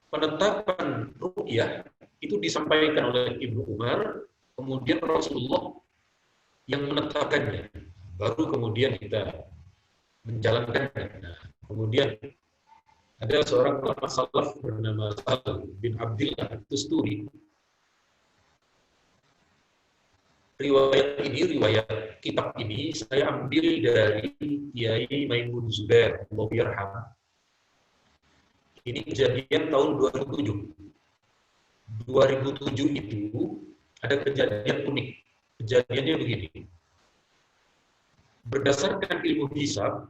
penetapan ruqyah itu disampaikan oleh Ibnu Umar, kemudian Rasulullah yang menetapkannya, baru kemudian kita menjalankannya. Nah, kemudian ada seorang ulama salaf bernama Sahal bin Abdillah At-Tusturi. Riwayat kitab ini saya ambil dari Kiai Maimun Zubair, Allah yarham. Ini kejadian tahun 2007. 2007 itu ada kejadian unik. Kejadiannya begini. Berdasarkan ilmu hisab,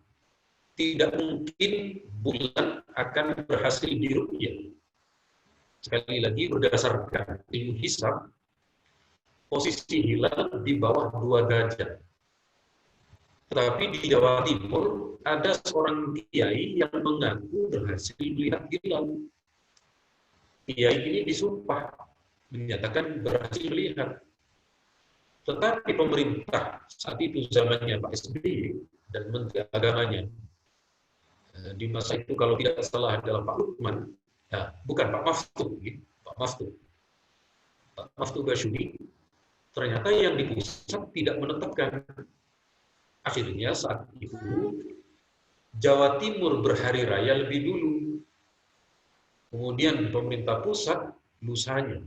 tidak mungkin bulan akan berhasil diruqyah. Sekali lagi, berdasarkan ilmu hisab, posisi hilal di bawah 2 derajat. Tetapi di Jawa Timur ada seorang kiai yang mengaku berhasil melihat hilal. Kiai ini disumpah, menyatakan berhasil melihat. Tetapi pemerintah saat itu zamannya Pak SBY dan Menteri Agamanya, di masa itu kalau tidak salah adalah Pak Lukman, nah, bukan Pak Maftu, Pak Maftu Basyuri, ternyata yang di pusat tidak menetapkan. Akhirnya saat itu Jawa Timur berhari raya lebih dulu. Kemudian pemerintah pusat lusanya.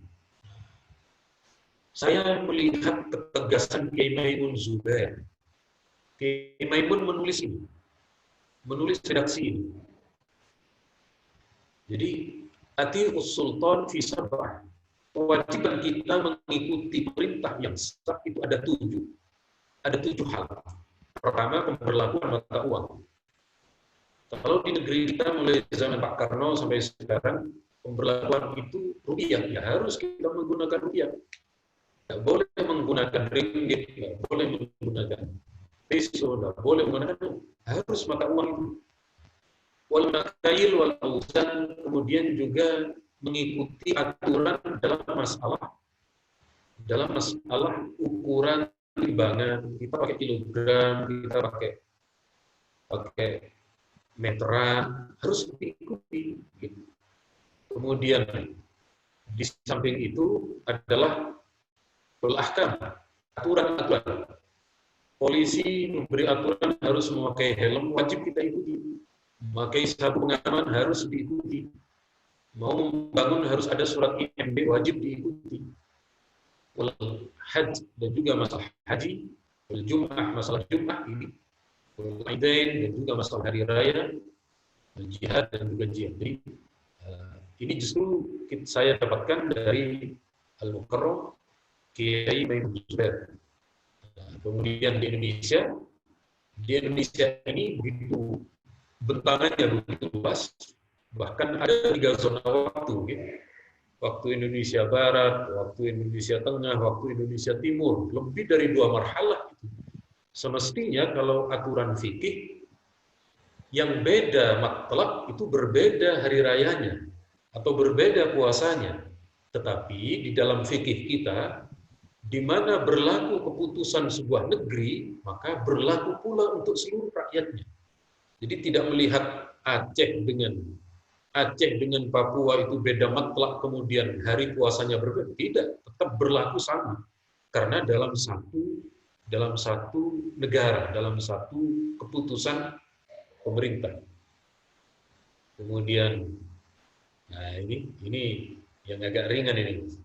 Saya melihat ketegasan Kiai Maimun Zubair. Kiai Maimun menulis ini. Menulis redaksi ini. Jadi, ati'us sultan fi sab'ah. Kewajiban kita mengikuti perintah yang sah itu ada 7. Ada 7 hal. Pertama, pemberlakuan mata uang. Kalau di negeri kita mulai zaman Pak Karno sampai sekarang, pemberlakuan itu rupiah. Ya harus kita menggunakan rupiah. Tidak boleh menggunakan ringgit, tidak boleh menggunakan peso, tidak boleh menggunakan, harus mata uang itu. Wal makail wal auzan, kemudian juga mengikuti aturan dalam masalah ukuran timbangan. Kita pakai kilogram, kita pakai meteran, harus diikuti. Gitu. Kemudian di samping itu adalah ahkam, aturan-aturan. Polisi memberi aturan harus memakai helm, wajib kita ikuti. Memakai sabuk pengaman harus diikuti. Mau membangun harus ada surat IMB, wajib diikuti. Wal hajj dan juga masalah haji, wal jum'ah, masalah jum'ah ini, wal aidain dan juga masalah hari raya, wal jihad dan juga jihad. Jadi, ini justru saya dapatkan dari Al-Mukarram Kiai Maimun Zubair. Kemudian di Indonesia ini begitu bentangannya begitu luas, bahkan ada 3 zona waktu, gitu. Waktu Indonesia Barat, waktu Indonesia Tengah, waktu Indonesia Timur, lebih dari 2 marhalah. Semestinya kalau aturan fikih yang beda matlab itu berbeda hari rayanya atau berbeda puasanya, tetapi di dalam fikih kita di mana berlaku keputusan sebuah negeri, maka berlaku pula untuk seluruh rakyatnya. Jadi tidak melihat Aceh dengan Papua itu beda matlak, kemudian hari puasanya berbeda. Tidak, tetap berlaku sama. Karena dalam satu negara, dalam satu keputusan pemerintah. Kemudian, nah ini yang agak ringan ini.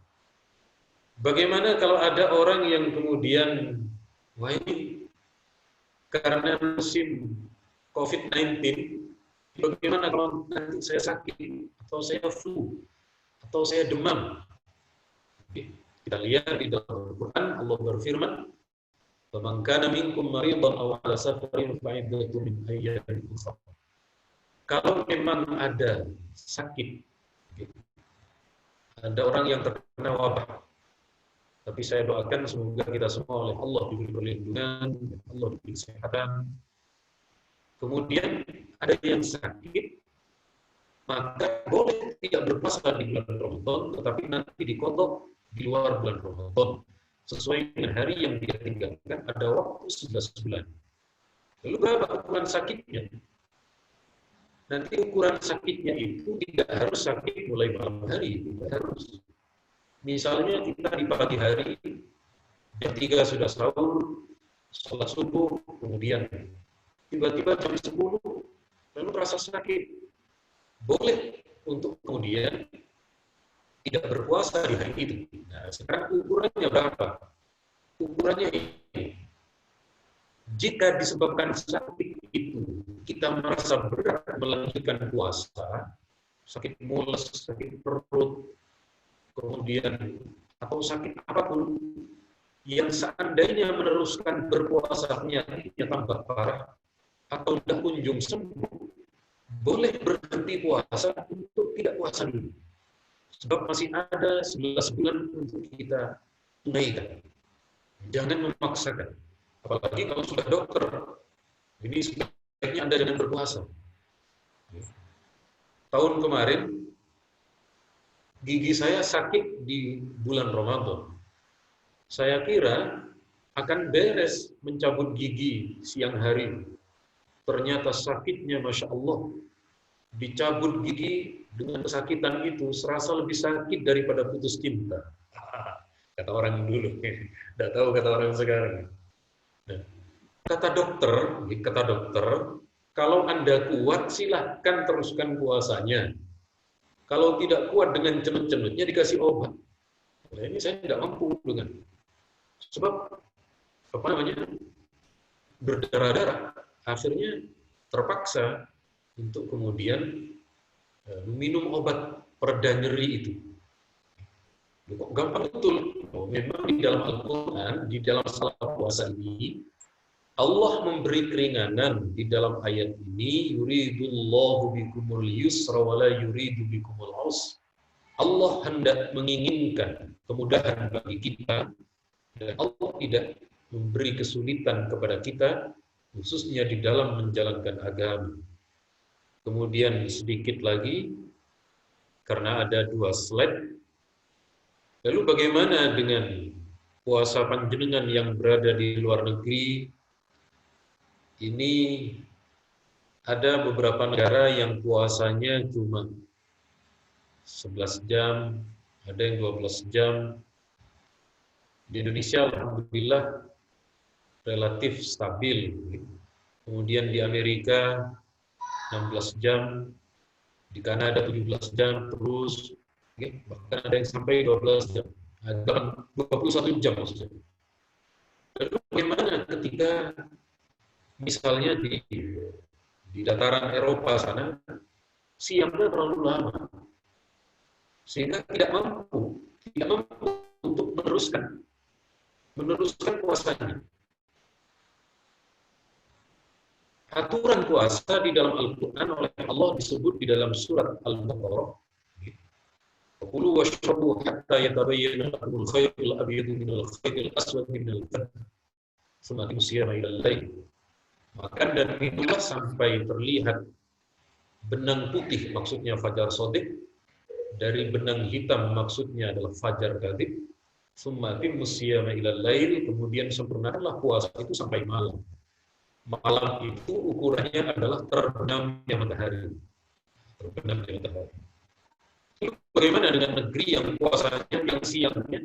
Bagaimana kalau ada orang yang kemudian, wah ini karena musim COVID-19, bagaimana kalau nanti saya sakit, atau saya flu, atau saya demam? Kita lihat di dalam Al-Quran, Allah berfirman, "Faman kana minkum maridan aw ala safarin fa'iddatun min ayyamin ukhra." Kalau memang ada sakit, ada orang yang terkena wabah, tapi saya doakan semoga kita semua oleh Allah diberi perlindungan, Allah diberi kesehatan. Kemudian ada yang sakit, maka boleh tidak berpuasa di bulan Ramadan, tetapi nanti dikodok di luar bulan Ramadan. Sesuai dengan hari yang dia tinggalkan, ada waktu 11 bulan. Lalu berapa ukuran sakitnya? Nanti ukuran sakitnya itu tidak harus sakit mulai malam hari, tidak harus. Misalnya kita di pagi hari, jam 3 sudah sahur, sholat subuh, kemudian tiba-tiba jam 10, lalu rasa sakit. Boleh untuk kemudian tidak berpuasa di hari itu. Nah, sekarang ukurannya berapa? Ukurannya ini. Jika disebabkan sakit itu, kita merasa berat melanjutkan puasa, sakit mules, sakit perut, kemudian atau sakit apapun, yang seandainya meneruskan berpuasa penyakitnya tambah parah atau tidak kunjung sembuh, boleh berhenti puasa untuk tidak puasa dulu. Sebab masih ada 11 bulan untuk kita tunaikan. Jangan memaksakan. Apalagi kalau sudah dokter, ini sebaiknya Anda jangan berpuasa. Tahun kemarin, gigi saya sakit di bulan Ramadan. Saya kira akan beres mencabut gigi siang hari. Ternyata sakitnya Masya Allah. Dicabut gigi dengan kesakitan itu serasa lebih sakit daripada putus cinta. Kata orang dulu, tidak tahu kata orang sekarang. Nah, kata dokter, kalau Anda kuat silahkan teruskan puasanya. Kalau tidak kuat dengan cenut-cenutnya dikasih obat. Nah, ini saya tidak mampu dengan. Sebab apa namanya? Berdarah-darah. Akhirnya terpaksa untuk kemudian minum obat pereda nyeri itu. Kok gampang betul. Oh, memang di dalam Al-Quran, di dalam masalah puasa ini, Allah memberi keringanan di dalam ayat ini, yuridullahu bikumul yusra wa la yuridu bikumul usra. Allah hendak menginginkan kemudahan bagi kita, dan Allah tidak memberi kesulitan kepada kita, khususnya di dalam menjalankan agama. Kemudian sedikit lagi, karena ada 2 slide. Lalu bagaimana dengan puasa panjenengan yang berada di luar negeri? Ini ada beberapa negara yang puasanya cuma 11 jam, ada yang 12 jam. Di Indonesia alhamdulillah relatif stabil. Kemudian di Amerika 16 jam, di Kanada 17 jam terus, bahkan ada yang sampai 12 jam, ada 21 jam maksudnya. Lalu bagaimana ketika misalnya di dataran Eropa sana, siangnya terlalu lama, sehingga tidak mampu untuk meneruskan puasanya. Aturan puasa di dalam Al-Quran oleh Allah disebut di dalam surat Al-Baqarah. Kulu washrabu hatta yatabayyana lakumul khaytul abyadu minal khaytil aswad minal fajr. Semakin siyama ilal lail. Makan dan minumlah sampai terlihat benang putih, maksudnya fajar shadiq, dari benang hitam, maksudnya adalah fajar kadhib. Semakin siyama ilal lail, kemudian sempurnakanlah puasa itu sampai malam. Malam itu ukurannya adalah terbenamnya matahari. Terbenamnya matahari. Bagaimana dengan negeri yang puasanya yang siangnya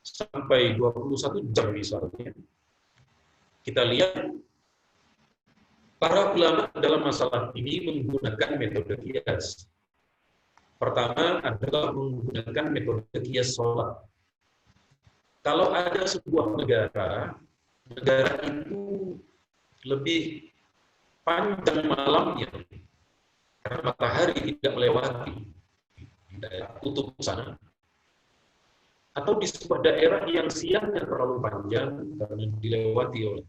sampai 21 jam misalnya? Kita lihat para ulama dalam masalah ini menggunakan metode kias. Pertama adalah menggunakan metode kias sholat. Kalau ada sebuah negara itu lebih panjang malamnya karena matahari tidak melewati di daerah kutub sana, atau di sebuah daerah yang siangnya terlalu panjang karena dilewati oleh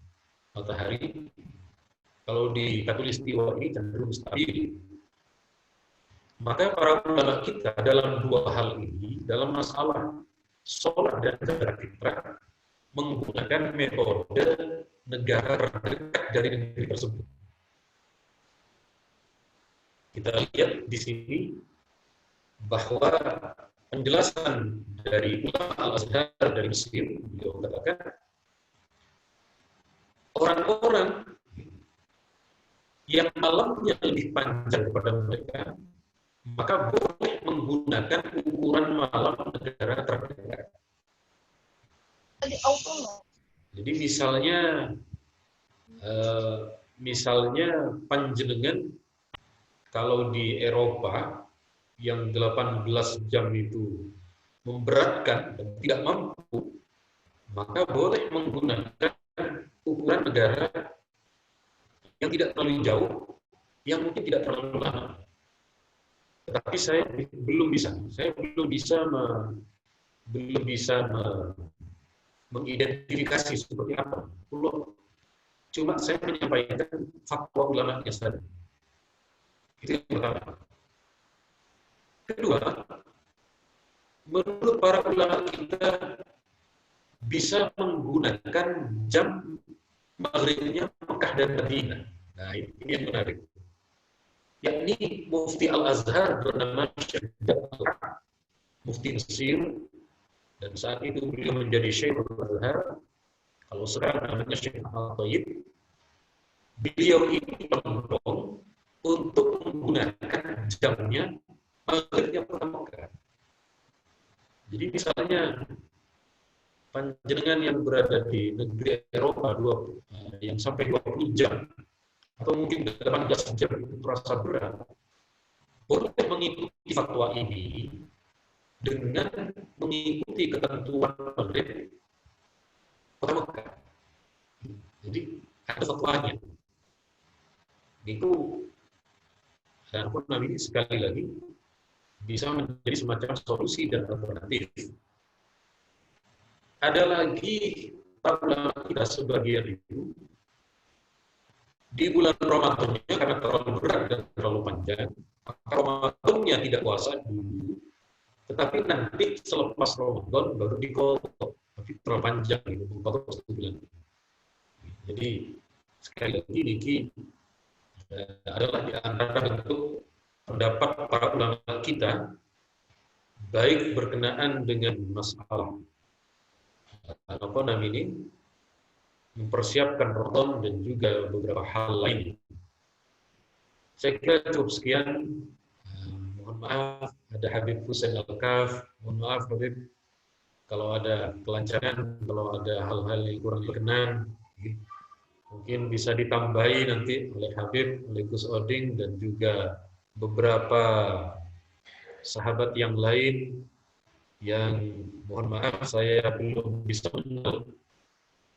matahari. Kalau di Khatulistiwa ini cenderung stabil. Maka para ulama kita dalam 2 hal ini, dalam masalah sholat dan zakat fitrah, menggunakan metode negara terdekat dari negeri tersebut. Kita lihat di sini bahwa penjelasan dari ulama Al-Azhar dari Mesir, beliau katakan orang-orang yang malamnya lebih panjang daripada mereka, maka boleh menggunakan ukuran malam negara terdekat. Jadi misalnya panjenengan kalau di Eropa yang 18 jam itu memberatkan dan tidak mampu, maka boleh menggunakan ukuran negara yang tidak terlalu jauh, yang mungkin tidak terlalu lama. Tetapi saya belum bisa mengidentifikasi seperti apa. Cuma saya menyampaikan fatwa ulamanya saja. Itu yang pertama. Kedua, menurut para ulama kita bisa menggunakan jam maghribnya Mekah dan Madinah. Nah, ini yang menarik. Yakni Mufti Al-Azhar bernama Syekh Al-Azhar, Mufti Mesir, dan saat itu beliau menjadi Syekh Al-Azhar. Kalau sekarang namanya Syekh Al-Tayyib. Beliau ini mendorong untuk menggunakan jamnya maghribnya Mekah. Jadi misalnya panjenengan yang berada di negeri Eropa yang sampai 20 jam atau mungkin 18 jam itu terasa berat, boleh mengikuti fatwa ini dengan mengikuti ketentuan maghrib kota Mekah. Jadi ada fatwanya. Itu dan ini sekali lagi bisa menjadi semacam solusi dan alternatif. Ada lagi ulama kita sebagian itu di bulan Ramadannya karena terlalu berat dan terlalu panjang, maka Ramadannya tidak puasa dulu, tetapi nanti selepas Ramadan baru dikodok, tapi terlalu panjang itu mengkodok 1 bulan. Jadi sekali lagi niki adalah di antara bentuk pendapat para ulama kita, baik berkenaan dengan masalah apa namanya mempersiapkan Ramadan dan juga beberapa hal lain. Saya kira cukup sekian. Mohon maaf, ada Habib Husain Al-Kaf. Mohon maaf Habib, kalau ada kelancaran, kalau ada hal-hal yang kurang berkenan, mungkin bisa ditambahi nanti oleh Habib, oleh Gus Oding, dan juga beberapa sahabat yang lain yang mohon maaf saya belum bisa mengenal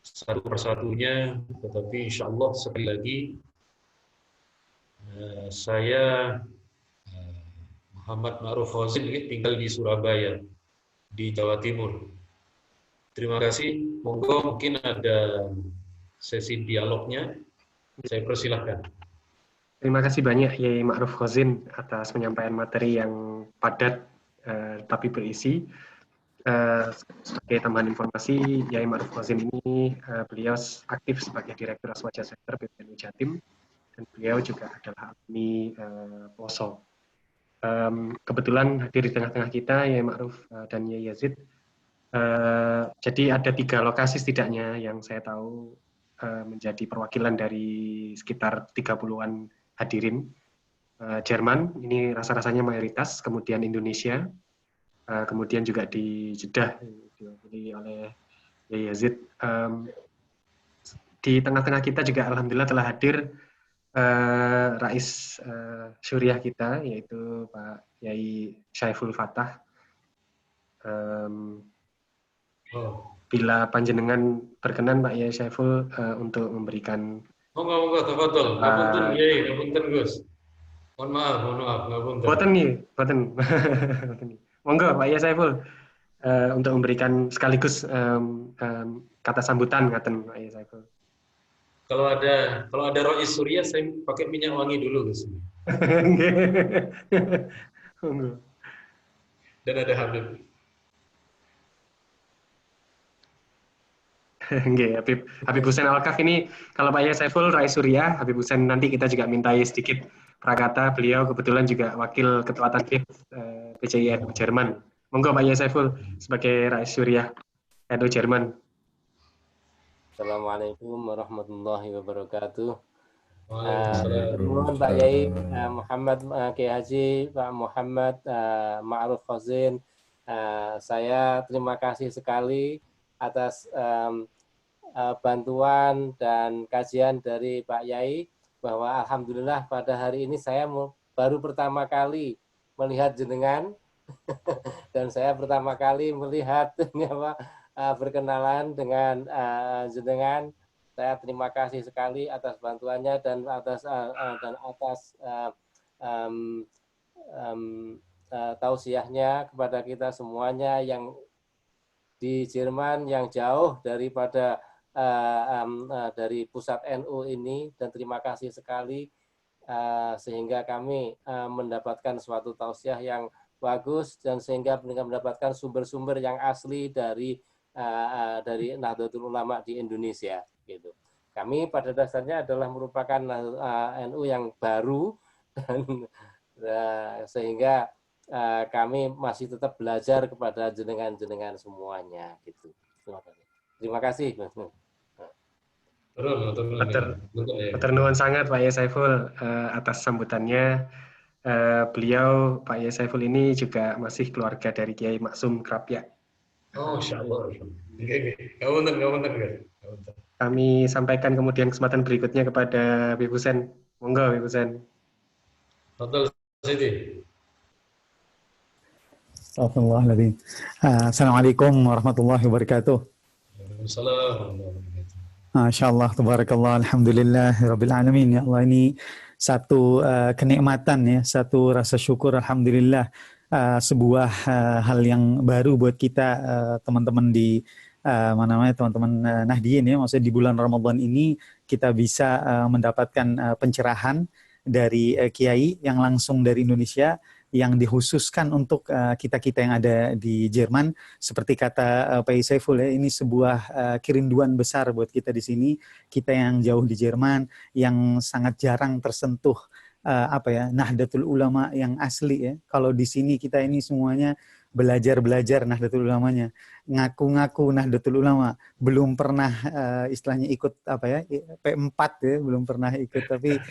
satu persatunya, tetapi insya Allah sekali lagi saya Muhammad Ma'ruf Khozin tinggal di Surabaya, di Jawa Timur. Terima kasih. Monggo mungkin ada sesi dialognya. Saya persilahkan. Terima kasih banyak Yai Ma'ruf Khozin atas penyampaian materi yang padat tapi berisi. Sebagai tambahan informasi, Yai Ma'ruf Khozin ini beliau aktif sebagai Direktur Aswaja Center PBNU Jatim, dan beliau juga adalah alumni POSO. Kebetulan hadir di tengah-tengah kita Yai Ma'ruf dan Yai Yazid. Jadi ada 3 lokasi setidaknya yang saya tahu menjadi perwakilan dari sekitar 30-an hadirin. Jerman, ini rasa-rasanya mayoritas, kemudian Indonesia, kemudian juga di Jeddah, diwakili oleh Yai Yazid. Di tengah-tengah kita juga alhamdulillah telah hadir Rais Syuriah kita, yaitu Pak Yai Syaiful Fatah. Bila panjenengan berkenan Pak Yai Syaiful untuk memberikan Monggo, tafadhol. Ngapunten Yai, ngapunten Gus. Mohon maaf, ngapunten. Boten. Monggo Pak Yai Syaiful untuk memberikan sekaligus kata sambutan ngaten Pak Yai Syaiful. Kalau ada Rois Surya, saya pakai minyak wangi dulu Gus. Monggo. Dan ada Habib. Habib Husain Al-Kaf ini, kalau Pak Yai Syaiful, Rais Surya, Habib Husain nanti kita juga mintai sedikit prakata. Beliau kebetulan juga wakil ketua tanfid PCI NU Jerman. Monggo Pak Yai Syaiful sebagai Rais Surya NU Jerman. Assalamualaikum warahmatullahi wabarakatuh. Waalaikumsalam. Nuhun Pak Yai Muhammad Kiai Haji Pak Muhammad Ma'ruf Khozin. Saya terima kasih sekali atas bantuan dan kajian dari Pak Yai, bahwa alhamdulillah pada hari ini saya baru pertama kali melihat jenengan dan saya pertama kali melihat berkenalan dengan jenengan. Saya terima kasih sekali atas bantuannya dan atas tausiahnya kepada kita semuanya yang di Jerman, yang jauh daripada dari pusat NU ini, dan terima kasih sekali sehingga kami mendapatkan suatu tausiah yang bagus dan sehingga mendapatkan sumber-sumber yang asli dari Nahdlatul Ulama di Indonesia gitu. Kami pada dasarnya adalah merupakan NU yang baru dan sehingga kami masih tetap belajar kepada jenengan-jenengan semuanya gitu. Terima kasih. Matur nuwun sangat Pak Yai Saiful atas sambutannya. Beliau Pak Yai Saiful ini juga masih keluarga dari Kiai Maksum Krapyak. Oh, insyaallah. Kami sampaikan kemudian kesempatan berikutnya kepada Ibu Sen. Monggo Ibu Sen. Betul, Siti. Astagfirullahaladzim. Assalamualaikum warahmatullahi wabarakatuh. Waalaikumsalam. Masya Allah, tabarakallah, alhamdulillah, rabbil alamin. Ya Allah, ini satu kenikmatan ya, satu rasa syukur, alhamdulillah. Sebuah hal yang baru buat kita teman-teman di teman-teman Nahdien ya, maksudnya di bulan Ramadan ini kita bisa mendapatkan pencerahan dari Kiai yang langsung dari Indonesia, yang dikhususkan untuk kita-kita yang ada di Jerman. Seperti kata Pak Saiful ya, ini sebuah kerinduan besar buat kita di sini, kita yang jauh di Jerman, yang sangat jarang tersentuh Nahdlatul Ulama yang asli ya. Kalau di sini kita ini semuanya belajar Nahdlatul Ulamanya, ngaku-ngaku Nahdlatul Ulama, belum pernah istilahnya ikut P4 ya, belum pernah ikut, tapi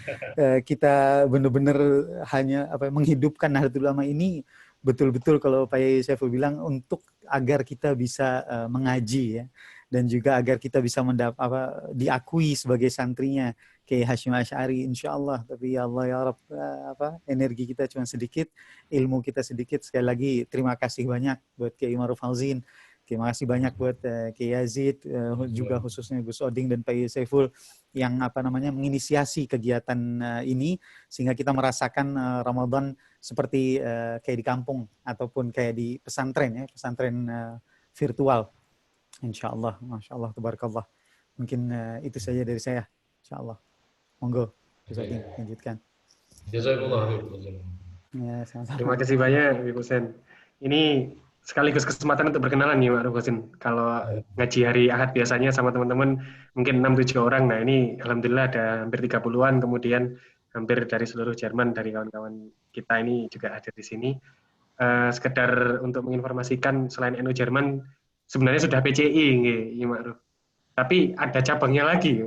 kita benar-benar hanya menghidupkan Nahdlatul Ulama ini betul-betul kalau Pak Saiful bilang untuk agar kita bisa mengaji ya, dan juga agar kita bisa diakui sebagai santrinya Kiai Hasyim Asy'ari insyaallah. Tapi ya Allah ya Rabb, energi kita cuma sedikit, ilmu kita sedikit. Sekali lagi terima kasih banyak buat Kiai Ma'ruf Khozin, terima kasih banyak buat Kiai Yazid, juga khususnya Gus Oding dan Pak Saiful yang menginisiasi kegiatan ini sehingga kita merasakan Ramadan seperti kayak di kampung ataupun kayak di pesantren ya, pesantren virtual. Insyaallah, masya Allah, tabarakallah. Mungkin itu saja dari saya, insyaallah. Monggo, bisa dilanjutkan. Jazakallah. Ya, sama-sama. Terima kasih banyak Ibu Sen. Ini sekaligus kesempatan untuk berkenalan nih Ma'ruf Khozin. Kalau ngaji hari Ahad biasanya sama teman-teman mungkin 6-7 orang. Nah ini alhamdulillah ada hampir 30-an, kemudian hampir dari seluruh Jerman, dari kawan-kawan kita ini juga hadir di sini. Sekedar untuk menginformasikan, selain NU Jerman sebenarnya sudah PCI nggih Ma'ruf. Tapi ada cabangnya lagi.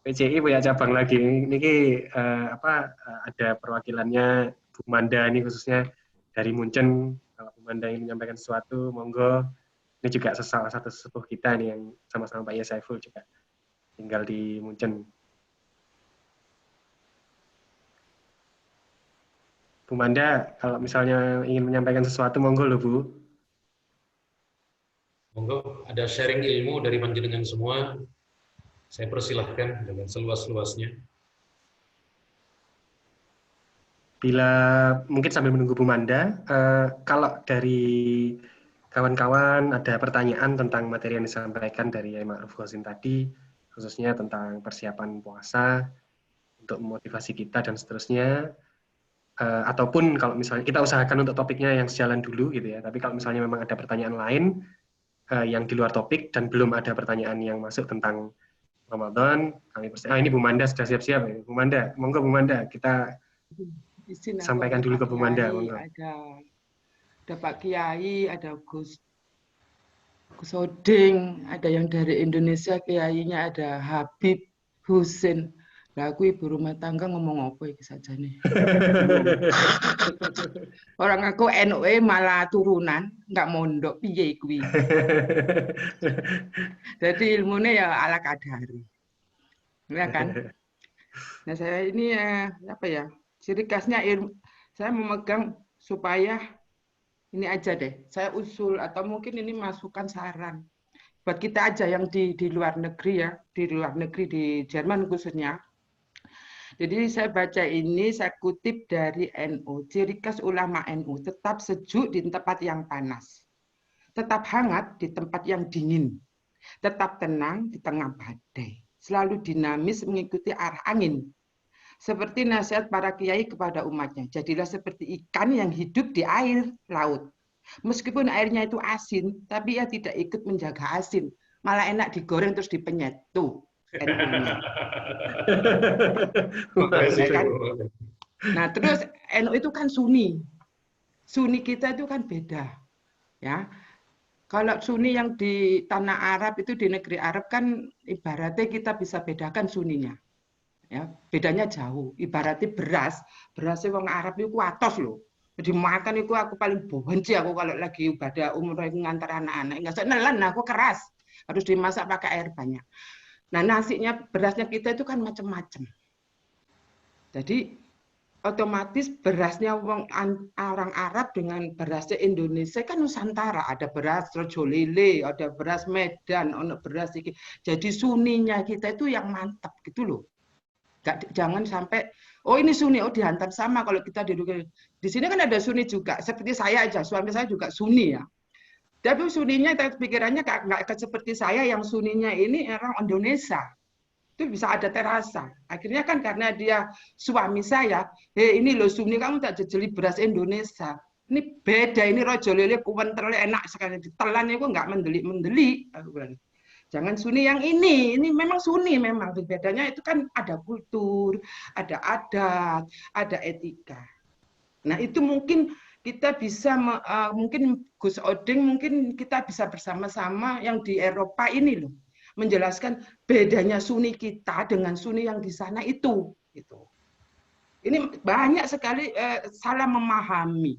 PCI punya cabang lagi. Ini ada perwakilannya Bu Manda ini khususnya dari Munchen. Kalau Bu Manda ingin menyampaikan sesuatu, monggo. Ini juga salah satu sepuh kita nih yang sama-sama Pak Yai Saiful juga tinggal di Munchen. Bu Manda, kalau misalnya ingin menyampaikan sesuatu, monggo loh Bu. Monggo, ada sharing ilmu dari panjenengan semua. Saya persilahkan dengan seluas-luasnya. Bila mungkin sambil menunggu Bu Manda, kalau dari kawan-kawan ada pertanyaan tentang materi yang disampaikan dari Kiai Ma'ruf Khozin tadi, khususnya tentang persiapan puasa, untuk memotivasi kita dan seterusnya, ataupun kalau misalnya kita usahakan untuk topiknya yang sejalan dulu gitu ya, tapi kalau misalnya memang ada pertanyaan lain yang di luar topik dan belum ada pertanyaan yang masuk tentang Ramadan, kami ini Bu Manda sudah siap-siap ya. Bu Manda, monggo Bu Manda, kita sampaikan dulu ke Bu Manda. Monggo. Ada Pak Kiai, ada Gus Oding, ada yang dari Indonesia, Kiainya ada Habib, Husin. Lah aku ibu rumah tangga ngomong apa iki sajane. Orang aku NU malah turunan, nggak mondok piye kuwi. Jadi ilmunya ya ala kadari. Ya kan? Nah, saya ini apa ya? Ciri khasnya saya memegang supaya ini aja deh. Saya usul atau mungkin ini masukan saran buat kita aja yang di luar negeri ya, di luar negeri di Jerman khususnya. Jadi saya baca ini, saya kutip dari NU. Ciri khas ulama NU, tetap sejuk di tempat yang panas. Tetap hangat di tempat yang dingin. Tetap tenang di tengah badai. Selalu dinamis mengikuti arah angin. Seperti nasihat para kiai kepada umatnya. Jadilah seperti ikan yang hidup di air laut. Meskipun airnya itu asin, tapi ia tidak ikut menjaga asin. Malah enak digoreng terus dipenyet. Tuh. Ya kan? Nah, terus NU itu kan Sunni. Sunni kita itu kan beda. Ya. Kalau Sunni yang di tanah Arab itu di negeri Arab kan ibaratnya kita bisa bedakan Sunninya. Ya, bedanya jauh. Ibaratnya berasnya wong Arab itu atos loh. Jadi makan itu aku paling benci aku kalau lagi ibadah umroh ngantar anak-anak. Enggak nelan aku keras. Harus dimasak pakai air banyak. Nah, nasinya, berasnya kita itu kan macam-macam. Jadi, otomatis berasnya orang Arab dengan berasnya Indonesia kan Nusantara. Ada beras Rejo Lele, ada beras Medan, ada beras ini. Jadi, Sunninya kita itu yang mantap gitu loh. Jangan sampai, oh ini Sunni, oh dihantar sama kalau kita di sini kan ada Sunni juga. Seperti saya aja, suami saya juga Sunni ya. Tapi Sunninya, pikirannya nggak seperti saya yang Sunninya ini orang Indonesia. Itu bisa ada terasa. Akhirnya kan karena dia suami saya, ini loh Sunni kamu tak jejeli beras Indonesia. Ini beda, ini Rejo Lele kuwentel enak sekali. Ditelan itu nggak mendeli. Jangan Sunni yang ini memang Sunni memang. Bedanya itu kan ada kultur, ada adat, ada etika. Nah itu mungkin kita bisa mungkin Gus Oding mungkin kita bisa bersama-sama yang di Eropa ini loh menjelaskan bedanya Sunni kita dengan Sunni yang di sana itu gitu. Ini banyak sekali salah memahami.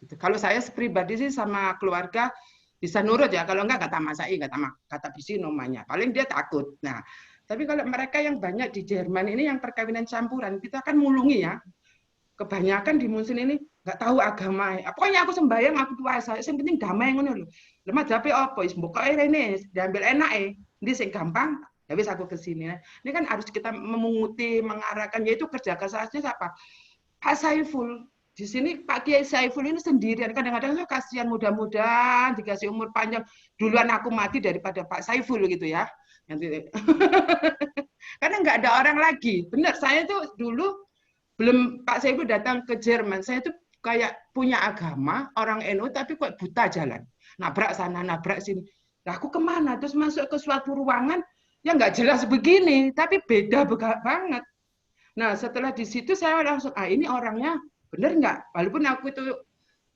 Gitu. Kalau saya pribadi sih sama keluarga bisa nurut ya, kalau enggak kata Masai, kata bisi namanya. Paling dia takut. Nah, tapi kalau mereka yang banyak di Jerman ini yang perkawinan campuran, kita akan mulungi ya. Kebanyakan di Munchen ini nggak tahu agama. Pokoknya aku sembahyang, aku puasa. Yang penting damai ngono lho. Lemah jape apa? Wis mbokoke rene diambil enake. Ndi sing gampang, ya wis aku ke sini. Ini kan harus kita memunguti, mengarahkan, yaitu kerja kerasnya siapa? Pak Saiful. Di sini Pak Kiai Saiful ini sendirian. Kadang-kadang kasihan mudah-mudahan dikasih umur panjang. Duluan aku mati daripada Pak Saiful gitu ya. Karena nggak ada orang lagi. Benar, saya tuh dulu belum Pak Saiful datang ke Jerman, saya tuh kayak punya agama, orang NU, tapi kok buta jalan. Nabrak sana, nabrak sini. Nah, aku kemana? Terus masuk ke suatu ruangan yang nggak jelas begini, tapi beda banget. Nah, setelah di situ saya langsung, ini orangnya benar nggak? Walaupun aku itu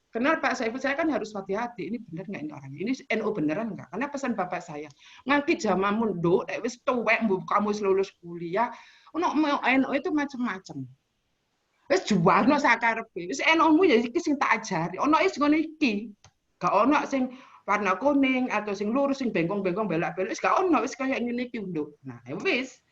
kenal Pak Saiful, saya kan harus hati-hati. Ini benar nggak ini orangnya? Ini NU beneran nggak? Karena pesan bapak saya, ngangki zaman mundur, wis tuwek, kamu lulus kuliah, NU itu macam-macam. Wis juwarno sakarepe. Wis enomu ya iki sing tak ajari. Ono is ngono iki. Gak ono sing warna kuning atau sing lurus sing bengkong-bengkong belak-belok. Wis gak ono, wis kaya ngene iki nduk. Nah, wis.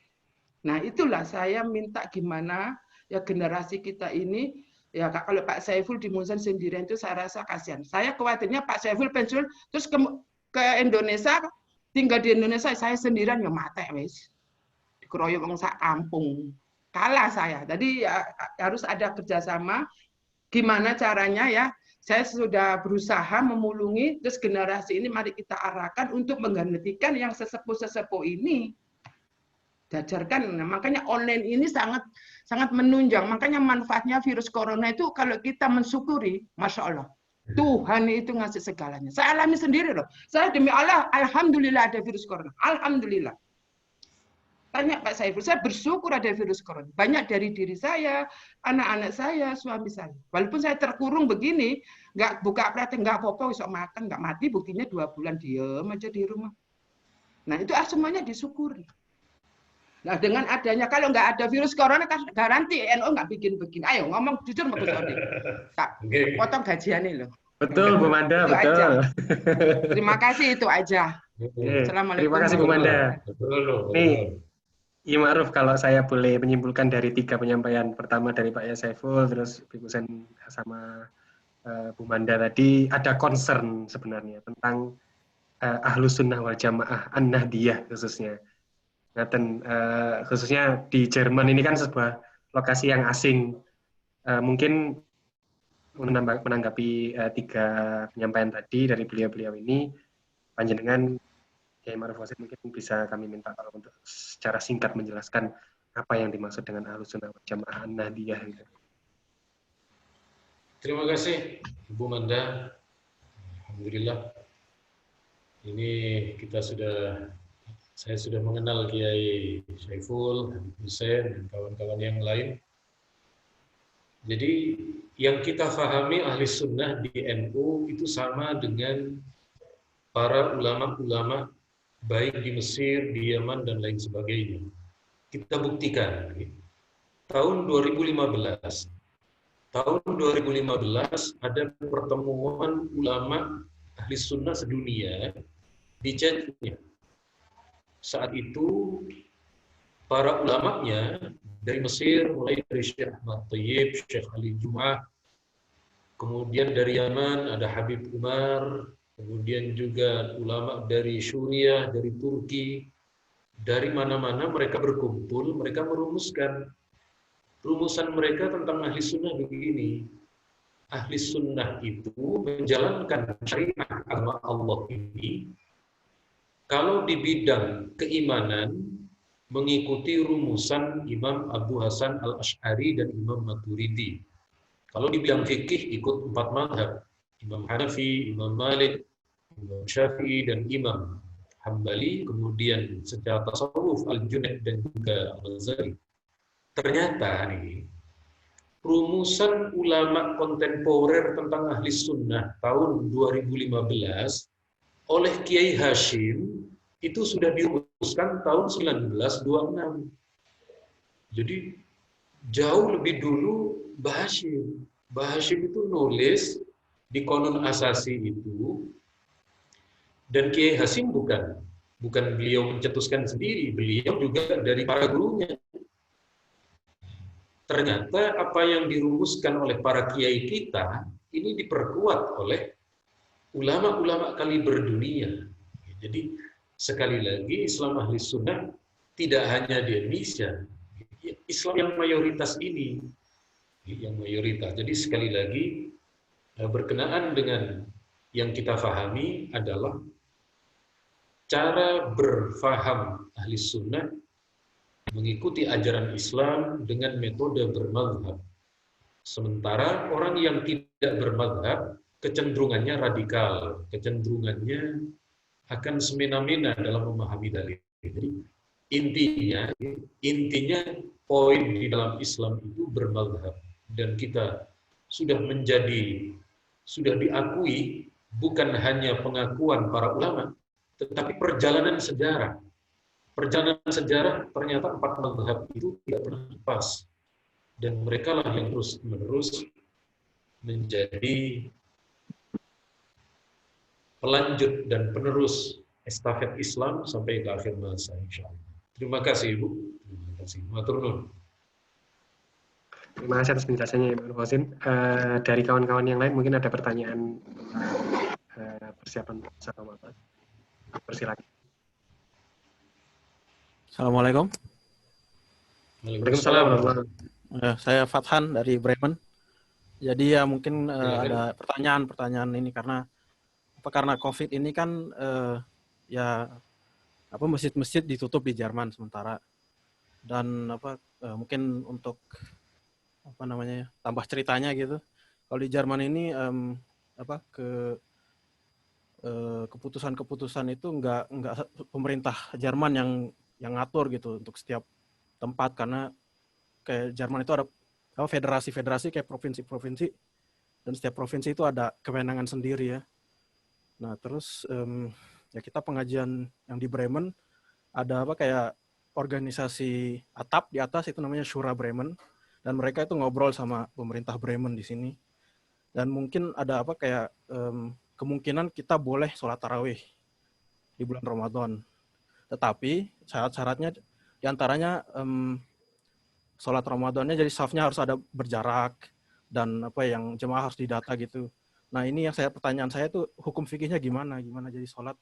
Nah, itulah saya minta gimana ya generasi kita ini ya kalau Pak Saiful di Munchen sendirian itu saya rasa kasihan. Saya khawatirnya Pak Saiful pensiun terus ke Indonesia, tinggal di Indonesia saya sendirian ya mate wis. Dikeroyok wong sak kampung. Kalah saya. Jadi ya, harus ada kerjasama. Gimana caranya ya? Saya sudah berusaha memulungi, terus generasi ini mari kita arahkan untuk menggantikan yang sesepuh-sesepuh ini. Diajarkan. Nah, makanya online ini sangat menunjang. Makanya manfaatnya virus corona itu kalau kita mensyukuri, Masya Allah. Tuhan itu ngasih segalanya. Saya alami sendiri loh. Saya demi Allah, alhamdulillah ada virus corona. Alhamdulillah. Tanya Pak Saiful, saya bersyukur ada virus corona. Banyak dari diri saya, anak-anak saya, suami saya. Walaupun saya terkurung begini, nggak buka praktek, nggak apa-apa, bisa makan, nggak mati, buktinya 2 bulan diem aja di rumah. Nah itu semuanya disyukuri. Nah, dengan adanya, kalau nggak ada virus corona, kan garanti NU nggak bikin begini. Ayo ngomong jujur sama Gus Odi. Tak potong gajiannya loh. Betul, Bu Manda, Itu betul. aja. Terima kasih, itu aja. Assalamualaikum Terima kasih Bu Manda. Betul. Nih, Ya Ma'ruf, kalau saya boleh menyimpulkan dari 3 penyampaian. Pertama dari Pak Yasaiful, terus Ibu Sen sama Bu Manda tadi, ada concern sebenarnya tentang Ahlus Sunnah wal Jamaah, An-Nahdiyah khususnya. Nah, dan khususnya di Jerman ini kan sebuah lokasi yang asing. Mungkin menanggapi 3 penyampaian tadi dari beliau-beliau ini, panjenengan Kiai Ma'ruf Qasim mungkin bisa kami minta kalau untuk secara singkat menjelaskan apa yang dimaksud dengan Ahlus Sunnah wal Jamaah An-Nahdiyah gitu. Terima kasih Ibu Manda. Alhamdulillah. Ini saya sudah mengenal Kiai Syaiful, Habib Hussein, dan kawan-kawan yang lain. Jadi yang kita fahami ahli sunnah di NU itu sama dengan para ulama-ulama baik di Mesir, di Yaman, dan lain sebagainya. Kita buktikan. Tahun 2015 ada pertemuan ulama ahli sunnah sedunia di Chechnya. Saat itu para ulamanya dari Mesir, mulai dari Syekh Ahmad Tayyib, Syekh Ali Jum'ah, kemudian dari Yaman ada Habib Umar, kemudian juga ulama dari Suriah, dari Turki, dari mana-mana mereka berkumpul, mereka merumuskan. Rumusan mereka tentang ahli sunnah begini. Ahli sunnah itu menjalankan syariat agama Allah ini kalau di bidang keimanan mengikuti rumusan Imam Abu Hasan Al-Asy'ari dan Imam Maturidi. Kalau di bidang fikih ikut 4 mazhab, Imam Hanafi, Imam Malik, Imam Syafi'i, dan Imam Hambali, kemudian secara tasawuf Al-Junaid dan juga Al-Ghazali. Ternyata nih, rumusan ulama kontemporer tentang ahli sunnah tahun 2015 oleh Kiai Hashim itu sudah dirumuskan tahun 1926. Jadi jauh lebih dulu Mbah Hashim. Mbah Hashim itu nulis di Qanun Asasi itu, dan Kiai Hashim bukan beliau mencetuskan sendiri, beliau juga dari para gurunya. Ternyata apa yang dirumuskan oleh para kiai kita ini diperkuat oleh ulama-ulama kaliber dunia. Jadi sekali lagi Islam ahli sunnah tidak hanya di Indonesia, Islam yang mayoritas ini, yang mayoritas. Jadi sekali lagi berkenaan dengan yang kita fahami adalah cara berfaham ahli sunnah mengikuti ajaran Islam dengan metode bermadhab. Sementara orang yang tidak bermadhab kecenderungannya radikal, kecenderungannya akan semena-mena dalam memahami dalil. Jadi intinya poin di dalam Islam itu bermadhab, dan kita sudah diakui bukan hanya pengakuan para ulama, tetapi perjalanan sejarah. Perjalanan sejarah ternyata 4 mazhab itu tidak pernah lepas, dan mereka lah yang terus-menerus menjadi pelanjut dan penerus estafet Islam sampai ke akhir masa, insyaallah. Terima kasih Ibu. Terima kasih. Matur nuwun. Terima kasih atas penjelasannya Ibu Qasim. Dari kawan-kawan yang lain mungkin ada pertanyaan persiapan sama Pak. Persilakan. Assalamualaikum. Waalaikumsalam. Saya Fathan dari Bremen. Jadi ya mungkin ada pertanyaan ini karena COVID ini kan masjid-masjid ditutup di Jerman sementara, dan mungkin untuk tambah ceritanya gitu. Kalau di Jerman ini keputusan-keputusan itu nggak pemerintah Jerman yang ngatur gitu untuk setiap tempat, karena kayak Jerman itu ada federasi-federasi kayak provinsi-provinsi, dan setiap provinsi itu ada kewenangan sendiri ya. Nah terus ya kita pengajian yang di Bremen ada kayak organisasi atap di atas itu namanya Shura Bremen, dan mereka itu ngobrol sama pemerintah Bremen di sini. Dan mungkin ada apa kayak kemungkinan kita boleh sholat tarawih di bulan Ramadan. Tetapi syarat-syaratnya diantaranya sholat Ramadannya jadi safnya harus ada berjarak dan apa yang jemaah harus didata gitu. Nah ini yang pertanyaan saya tuh hukum fikihnya gimana jadi sholat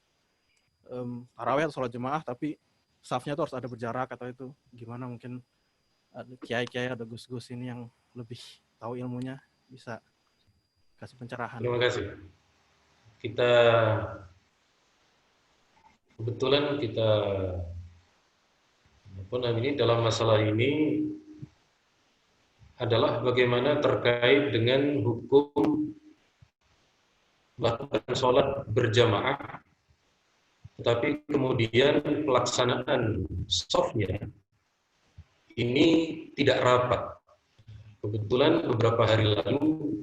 tarawih atau sholat jemaah tapi safnya tuh harus ada berjarak atau itu gimana? Mungkin ada kiai-kiai ada gus-gus ini yang lebih tahu ilmunya bisa kasih pencerahan. Terima kasih. Kebetulan kita dalam masalah ini adalah bagaimana terkait dengan hukum melakukan sholat berjamaah, tetapi kemudian pelaksanaan shafnya ini tidak rapat. Kebetulan beberapa hari lalu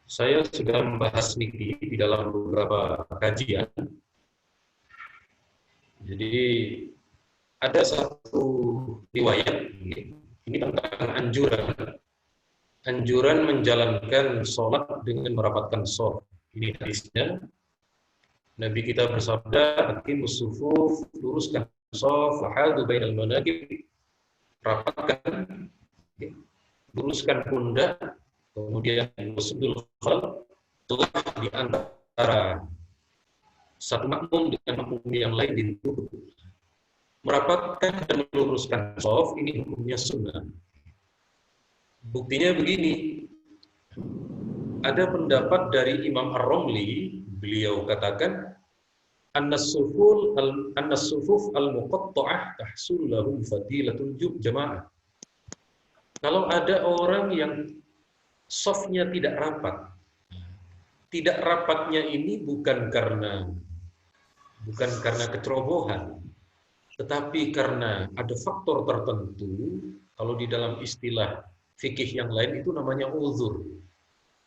saya sudah membahas niki di dalam beberapa kajian. Jadi ada satu riwayat ini tentang anjuran menjalankan sholat dengan merapatkan shaf. Ini hadisnya. Nabi kita bersabda, "Aqimus sufuf, luruskan shaf, wahadu bainal manakib." Rapatkan, luruskan pundak, kemudian wasdul khalq, telah di antara satu makmum dengan makmum yang lain ditutup. Merapatkan dan meluruskan shaf ini hukumnya sunnah. Buktinya begini, ada pendapat dari Imam Ar-Romli, beliau katakan an-sufuf al-muqatta'ah tahsul lahum fadilatul jamaah. Kalau ada orang yang shafnya tidak rapatnya ini bukan karena kecerobohan, tetapi karena ada faktor tertentu. Kalau di dalam istilah fikih yang lain itu namanya uzur.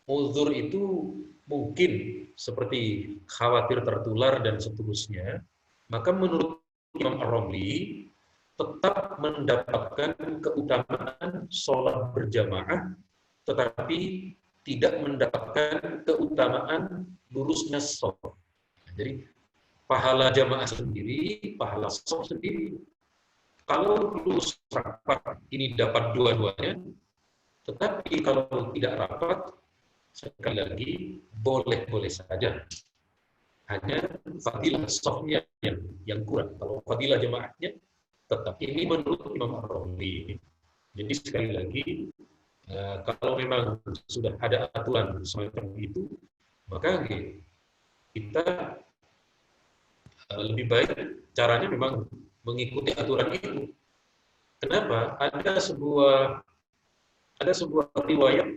Uzur itu mungkin seperti khawatir tertular dan seterusnya. Maka menurut Imam Ar-Romli tetap mendapatkan keutamaan sholat berjamaah, tetapi tidak mendapatkan keutamaan lurusnya shaf. Jadi pahala jamaah sendiri, pahala shaf sendiri. Kalau lurus rapat ini dapat dua-duanya, tetapi kalau tidak rapat, sekali lagi boleh-boleh saja. Hanya fadilah shafnya yang kurang. Kalau fadilah jamaahnya tetap. Ini menurut Imam Ar-Romli. Jadi sekali lagi, kalau memang sudah ada aturan semacam itu, maka kita lebih baik caranya memang mengikuti aturan itu. Kenapa? Ada sebuah riwayat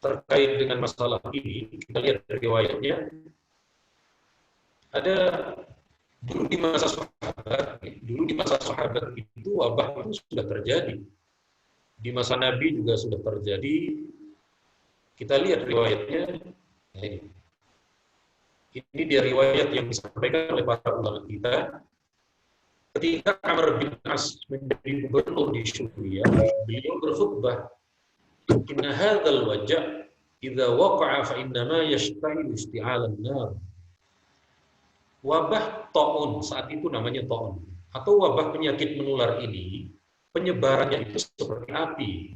terkait dengan masalah ini. Kita lihat riwayatnya. Ada dulu di masa sahabat itu wabah itu sudah terjadi. Di masa Nabi juga sudah terjadi. Kita lihat riwayatnya. Ini dia riwayat yang disampaikan oleh para ulama kita. Ketika Amr bin As menjadi gubernur di Syria, beliau berkhutbah, "Inna hadzal wajah idza waqa'a fa innama yashta'ilu isti'alan nar." Wabah taun, saat itu namanya taun, atau wabah penyakit menular ini, penyebarannya itu seperti api.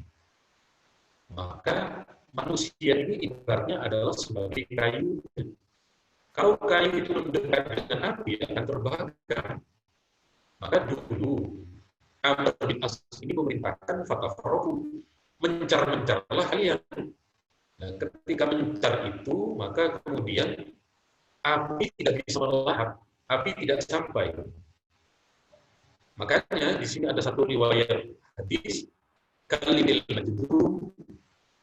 Maka manusia ini ibaratnya adalah sebagai kayu. Kalau kayu itu mendekat dengan api akan terbakar. Maka dulu Amr bin As ini memerintahkan fatafarraqu, mencar-mencarlah kalian. Nah, ketika mencar itu, maka kemudian api tidak bisa melahap, api tidak sampai. Makanya di sini ada satu riwayat hadis, kalimil majdum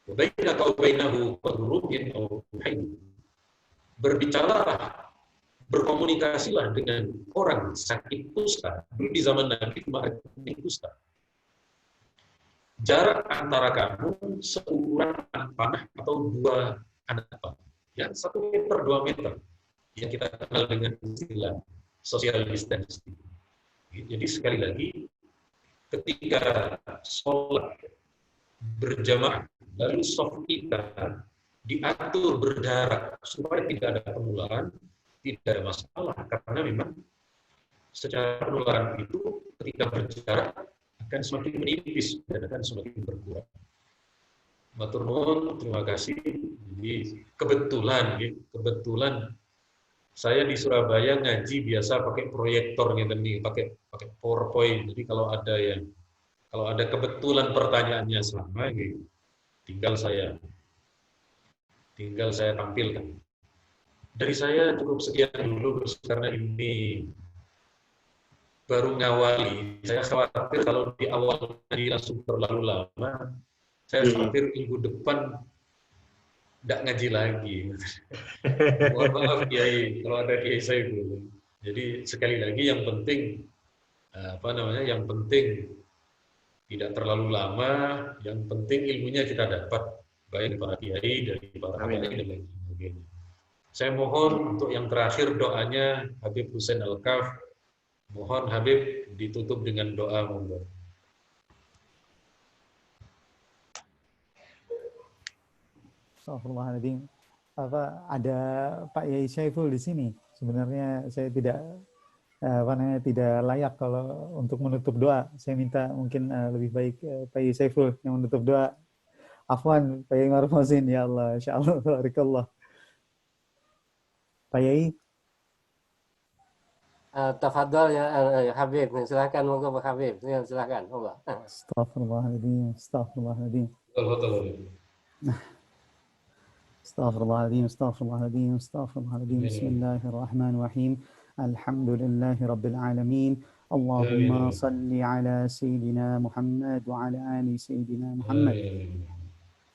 wa bainaka wa bainahu qadrubin aw hayy. Berbicaralah, berkomunikasilah dengan orang sakit kusta. Dulu di zaman Nabi kemarin kusta. Jarak antara kamu seukuran anak panah atau 2 anak panah. Ya, 1 meter, 2 meter. Yang kita kenal dengan istilah social distancing. Jadi sekali lagi, ketika sholat berjamaah, lalu soft kita diatur berjarak supaya tidak ada penularan, tidak ada masalah, karena memang secara penularan itu ketika berjarak akan semakin menipis dan akan semakin berkurang. Matur nuwun, terima kasih. Jadi kebetulan saya di Surabaya ngaji biasa pakai proyektor gitu nih, pakai PowerPoint. Jadi kalau ada kebetulan pertanyaannya sama gitu, tinggal saya tampilkan. Dari saya cukup sekian dulu karena ini baru ngawali. Saya khawatir kalau di awal langsung terlalu lama, saya khawatir minggu depan tidak ngaji lagi. Mohon maaf Kiai, kalau ada Kiai saya dulu. Jadi sekali lagi yang penting yang penting tidak terlalu lama, yang penting ilmunya kita dapat baik dari para kiai, dari para ulama dan lain sebagainya. Saya mohon untuk yang terakhir doanya Habib Hussein Al-Kaf. Mohon Habib ditutup dengan doa monggo. Astagfirullahaladzim. Ada Pak Yai Syaiful di sini. Sebenarnya saya tidak layak kalau untuk menutup doa. Saya minta mungkin lebih baik Pak Yai Syaiful yang menutup doa. Afwan, Pak Yai Ma'ruf Mazin, ya Allah, insyaallah, barakallah. Pak Yai. Tafadhol ya Habib, silakan monggo Pak Habib, silakan. Astagfirullahaladzim, astagfirullahaladzim. Astagfirullahaladzim. Bismillahirrahmanirrahim. Alhamdulillahi Rabbil Alamin. Allahumma salli ala Sayyidina Muhammad wa ala ali Sayyidina Muhammad.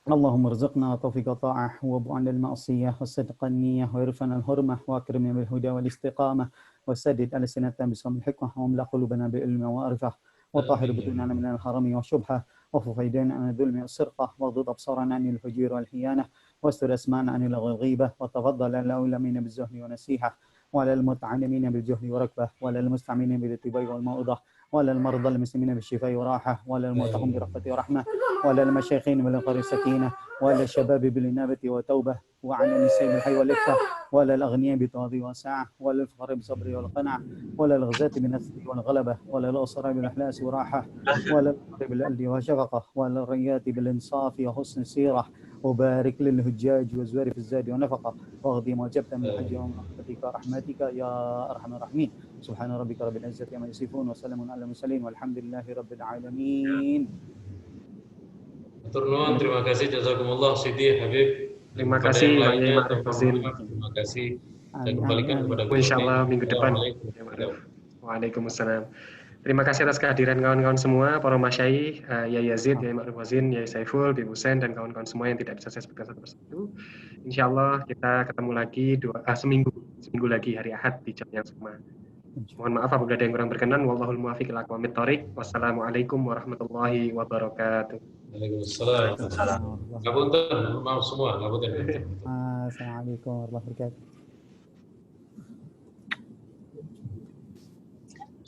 Allahumma rzuqna tawfiq ta'ah wa bu'an al-ma'siyah wa sidqan niyah wa irfan al-hurmah wa akrimna bil huda wal istiqamah wa sadid al-sinatan bisamil hikmah wa amla qulubana bil ilmi wa arifah wa tahir butunana min al-harami wa syubhah wa fufaidana an dhulmi wa sirqah wa dhud absarana anil hujur wal hiyanah wa astur asmana anil ghibah wa tafaddal ala ulamina bil zuhli wa nasihah wa lal muta'allimina bil juhli wa rakbah wa lal musta'minina bil tibai wal maudah ولا المرضى المسلمين بالشفاء وراحة ولا الموتهم برحمة ورحمة ولا المشايخين بالقر السكينة ولا الشباب بالإنابة وتوبة وعلى النساء بالحي والإفة ولا الأغنياء بتواضع وسعة ولا الفقراء بالصبر والقناعة ولا الغزاة بالنصر والغلبة ولا الأسرى بالإحلاس وراحة ولا الفقراء بالألد وشفقة ولا الريات بالإنصاف وحسن السيرة وبارك للهجاج والزوار في الزاد ونفقة واغضي ما جبت من الحج ومغفرتك رحمتك يا أرحم الراحمين سبحان ربك رب العزة عما يصفون وسلام على المرسلين والحمد لله رب العالمين. Terima kasih jazakumullah Sidi Habib. Terima kasih Pak Yai Ma'ruf Mazin. Terima kasih. Saya kembalikan kepada insyaallah minggu depan. Waalaikumsalam. Terima kasih atas kehadiran kawan-kawan semua, para masyayikh, Yai Yazid, Yai Ma'ruf Mazin, Yai Saiful, Bib Hussein, dan kawan-kawan semua yang tidak bisa saya sebutkan satu persatu. Insyaallah kita ketemu lagi seminggu lagi hari Ahad di jam yang sama. Mohon maaf apabila ada yang kurang berkenan. Wallahul muwaffiq ila aqwamit thoriq. Wassalamualaikum warahmatullahi wabarakatuh. Waalaikumsalam. Ngapunten, maaf semua, ngapunten. Assalamualaikum warahmatullahi wabarakatuh.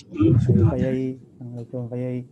Pak Yai. Assalamualaikum Pak Yai.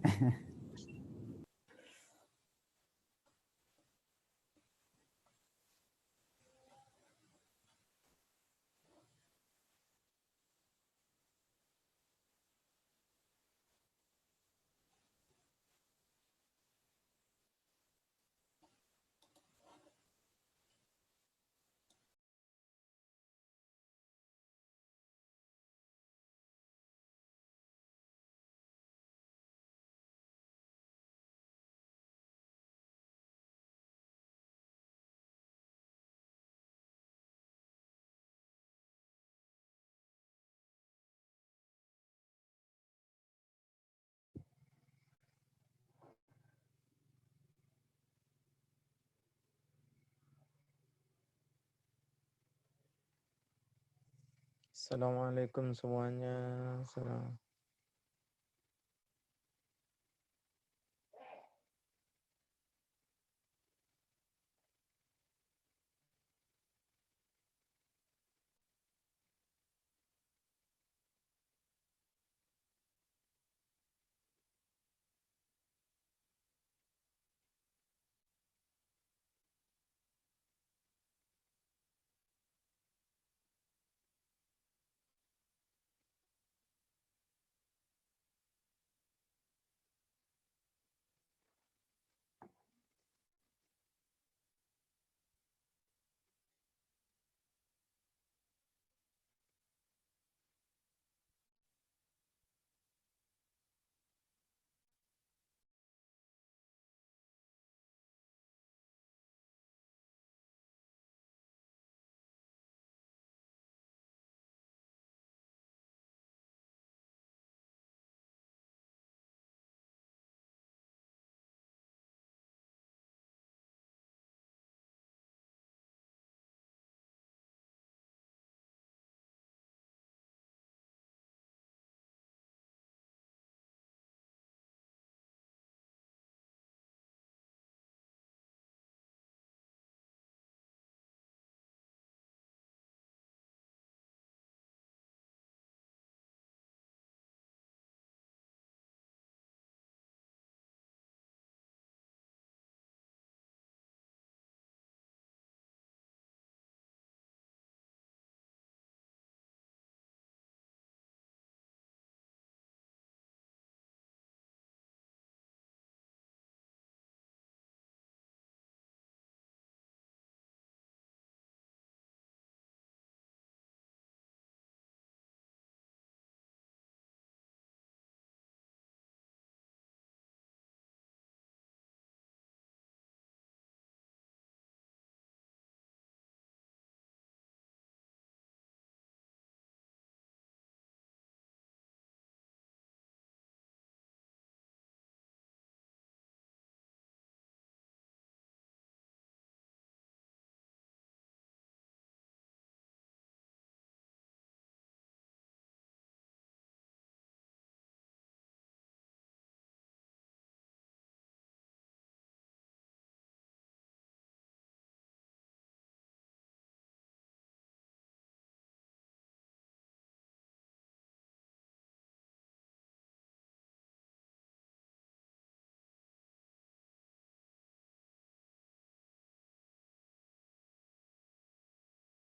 Assalamualaikum semuanya. Assalamualaikum.